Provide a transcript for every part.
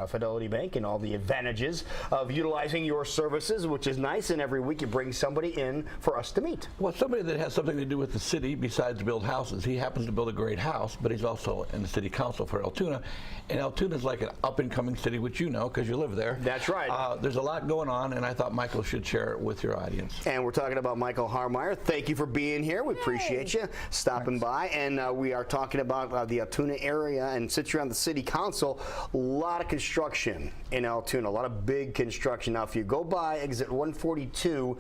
Fidelity Bank and all the advantages of utilizing your services, which is nice, and every week you bring somebody in for us to meet. Well, somebody that has something to do with the city besides build houses. He happens to build a great house, but he's also in the city council for Altoona, and Altoona is like an up-and-coming city, which you know because you live there. That's right. There's a lot going on, and I thought Michael should share it with your audience. And we're talking about Michael Harmeyer. Thank you for being here. We appreciate you stopping by, and we are talking about the Altoona area, and since you're on the city council, a lot of construction in Altoona, a lot of big construction. Now, if you go by exit 142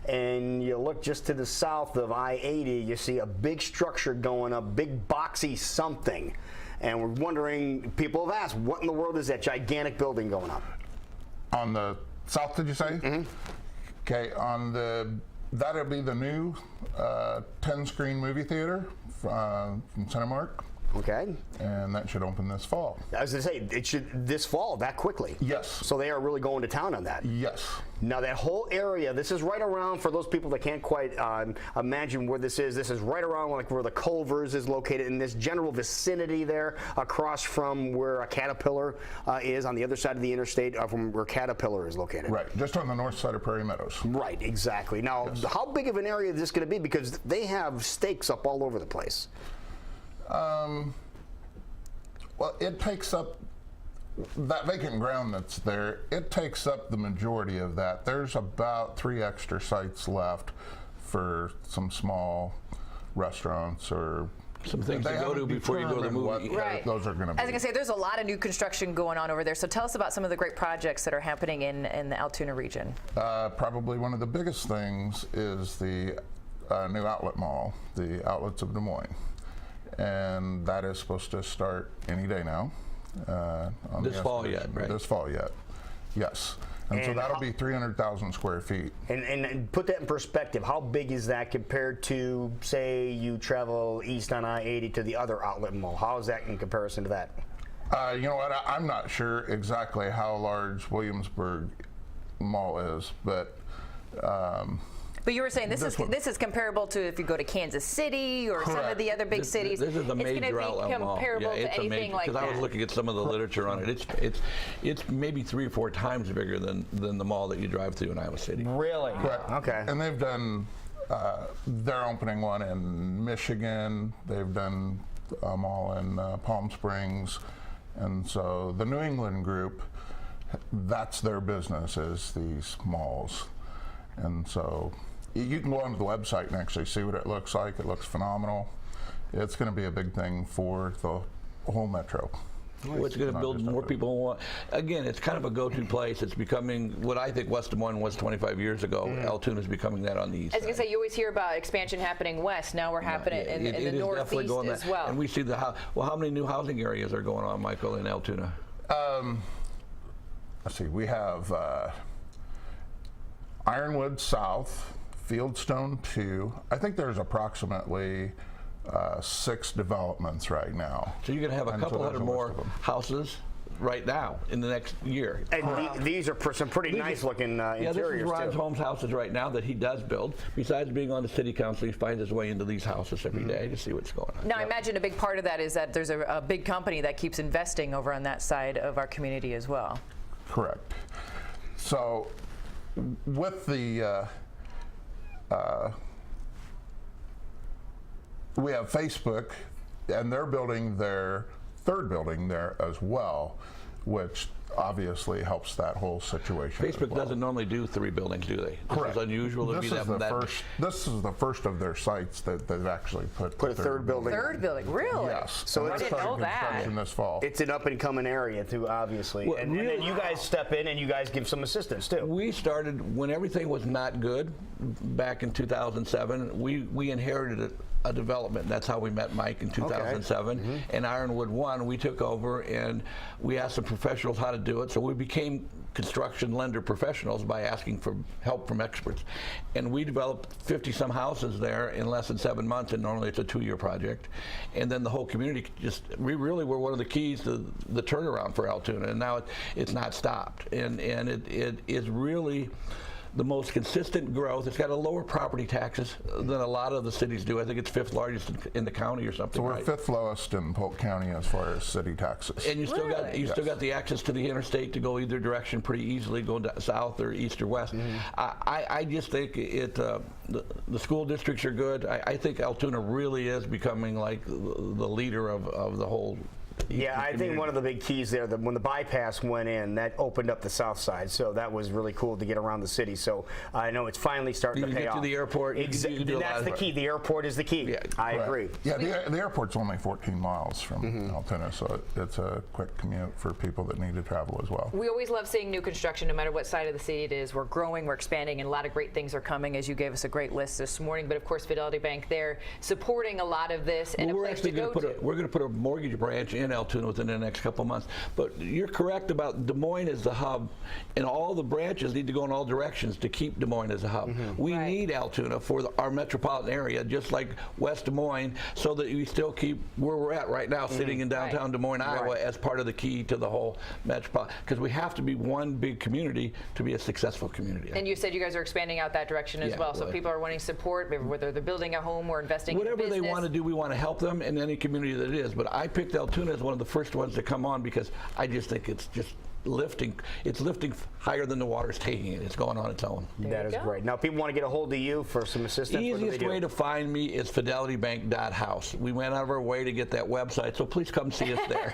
and you look just to the south of I-80, you see a big structure going up, big boxy something. And we're wondering, people have asked, what in the world is that gigantic building going up? On the south, did you say? Mm-hmm. Okay, that'll be the new 10-screen movie theater from Cinemark. Okay. And that should open this fall. I was going to say, it should this fall, that quickly. Yes. So they are really going to town on that. Yes. Now that whole area, this is right around, for those people that can't quite imagine where this is right around like where the Culvers is located, in this general vicinity there, across from where a Caterpillar is, on the other side of the interstate from where Caterpillar is located. Right, just on the north side of Prairie Meadows. Right, exactly. Now, yes. How big of an area is this going to be? Because they have stakes up all over the place. Well, it takes up that vacant ground that's there. It takes up the majority of that. There's about 3 extra sites left for some small restaurants or some things to go to before you go to the movie. Right. Those are going to be. I was going to say, there's a lot of new construction going on over there. So tell us about some of the great projects that are happening in the Altoona region. Probably one of the biggest things is the new outlet mall, the Outlets of Des Moines. And that is supposed to start any day now. This fall yet, right? This fall yet, yes. And so that'll be 300,000 square feet. And put that in perspective, how big is that compared to, say, you travel east on I-80 to the other outlet mall? How is that in comparison to that? You know what, I'm not sure exactly how large Williamsburg Mall is, but but you were saying this is comparable to if you go to Kansas City or Correct. some of the other big cities. This is a major outlet mall. It's going to be comparable to anything like that. Because I was looking at some of the literature on it. It's maybe 3 or 4 times bigger than the mall that you drive through in Iowa City. Really? Correct. Okay. And they've done, they're opening one in Michigan. They've done a mall in Palm Springs. And so the New England group, that's their business, is these malls. And so you can go onto the website and actually see what it looks like. It looks phenomenal. It's going to be a big thing for the whole metro. Well, it's going to build more people. Again, it's kind of a go-to place. It's becoming what I think West Des Moines was 25 years ago. Altoona is becoming that on the east. I was going to say, you always hear about expansion happening west. Now we're happening in the northeast as well. And we see how many new housing areas are going on, Michael, in Altoona? Let's see. We have Ironwood South, Fieldstone 2. I think there's approximately 6 developments right now. So you're going to have a couple hundred more houses right now in the next year. And these are some pretty nice looking interiors. Yeah, this is Ron's too. Homes houses right now that he does build. Besides being on the city council, he finds his way into these houses every day to see what's going on. Now, I imagine a big part of that is that there's a big company that keeps investing over on that side of our community as well. Correct. So with the we have Facebook, and they're building their 3rd building there as well, which obviously helps that whole situation. Facebook doesn't normally do 3 buildings, do they? Correct. This is unusual to be that. This is the first of their sites that they've actually put a 3rd building. 3rd building, really? Yes. So I didn't know that. This fall. It's an up-and-coming area too, obviously. Well, and then you guys step in and you guys give some assistance too. We started when everything was not good back in 2007. We inherited a development. That's how we met Mike in 2007. And Ironwood 1, we took over and we asked some professionals how to do it. So we became construction lender professionals by asking for help from experts. And we developed 50-some houses there in less than 7 months, and normally it's a 2-year project. And then the whole community we really were one of the keys to the turnaround for Altoona, and now it's not stopped. And it is really the most consistent growth. It's got a lower property taxes than a lot of the cities do. I think it's 5th largest in the county or something. So we're right? 5th lowest in Polk County as far as city taxes. And you still got the access to the interstate to go either direction pretty easily, go south or east or west. I just think the school districts are good. I think Altoona really is becoming like the leader of the whole. Yeah, I think one of the big keys there, when the bypass went in, that opened up the south side. So that was really cool to get around the city. So I know it's finally starting to pay get off. to the airport. That's the key. The airport is the key. Yeah, I agree. Yeah, the airport's only 14 miles from Altoona, so it's a quick commute for people that need to travel as well. We always love seeing new construction, no matter what side of the city it is. We're growing, we're expanding, and a lot of great things are coming, as you gave us a great list this morning. But of course, Fidelity Bank, they're supporting a lot of this, and Well, a place to go to. we're going to put a mortgage branch in Altoona within the next couple of months. But you're correct about Des Moines as the hub, and all the branches need to go in all directions to keep Des Moines as a hub. We need Altoona for our metropolitan area, just like West Des Moines, so that we still keep where we're at right now, sitting in downtown Des Moines, Iowa, as part of the key to the whole metropolitan. Because we have to be one big community to be a successful community. And you said you guys are expanding out that direction as well. So if people are wanting support, whether they're building a home or investing in a business. Whatever they want to do, we want to help them in any community that it is. But I picked Altoona as one of the first ones to come on because I just think it's just lifting. It's lifting higher than the water's taking it. It's going on its own. That is great. Now, if people want to get a hold of you for some assistance, what do they Easiest do? way to find me is FidelityBank.house. We went out of our way to get that website, so please come see us there.